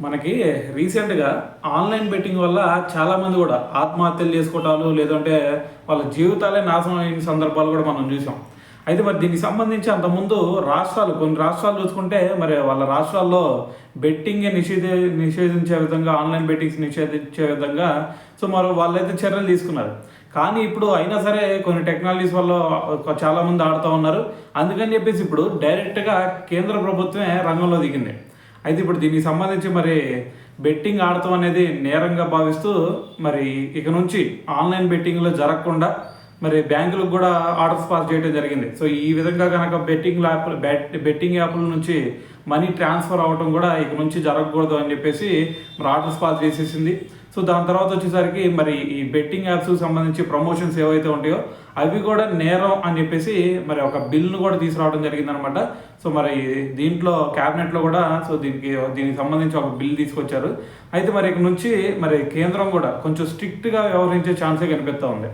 మనకి రీసెంట్‌గా online betting వల్ల చాలామంది గూడా ఆత్మహత్యలు చేసుకోవటాలు, లేదంటే వాళ్ళ జీవితాలే నాశనం అయిన సందర్భాలు గూడా మనం జూసాం. అయితే మరి దీనికి సంబంధించి అంతకుముందు కొన్ని రాష్ట్రాలు చూసుకుంటే మరి వాళ్ళ రాష్ట్రాల్లో బెట్టింగ్‌ని నిషేధించే విధంగా, ఆన్‌లైన్ బెట్టింగ్స్ నిషేధించే విధంగా మరి వాళ్ళైతే చర్యలు తీసుకున్నారు. కానీ ఇప్పుడు అయినా సరే కొన్ని టెక్నాలజీస్ వల్ల చాలామంది ఆడుతా ఉన్నారు. అందుకని జెప్పేసి ఇప్పుడు డైరెక్ట్‌గా కేంద్ర ప్రభుత్వమే రంగంలో దిగింది. అయితే ఇప్పుడు దీనికి సంబంధించి మరి బెట్టింగ్ ఆడటం అనేది నేరంగా భావిస్తూ మరి ఇక నుంచి ఆన్లైన్ బెట్టింగ్‌లో జరగకుండా మరి బ్యాంకులకు కూడా ఆర్డర్స్ పాస్ చేయడం జరిగింది. సో ఈ విధంగా కనుక బెట్టింగ్ యాప్ల నుంచి మనీ ట్రాన్స్ఫర్ అవ్వటం కూడా ఇక నుంచి జరగకూడదు అని చెప్పేసి మరి ఆర్డర్స్ పాస్ చేసేసింది. సో దాని తర్వాత వచ్చేసరికి మరి ఈ బెట్టింగ్ యాప్స్కి సంబంధించి ప్రమోషన్స్ ఏవైతే ఉంటాయో అవి కూడా నేరం అని చెప్పేసి మరి ఒక బిల్ను కూడా తీసుకురావడం జరిగిందనమాట. సో మరి దీంట్లో క్యాబినెట్లో కూడా దీనికి సంబంధించి ఒక బిల్ తీసుకొచ్చారు. అయితే మరి ఇక నుంచి మరి కేంద్రం కూడా కొంచెం స్ట్రిక్ట్గా వ్యవహరించే ఛాన్సే కనిపిస్తూ ఉంది.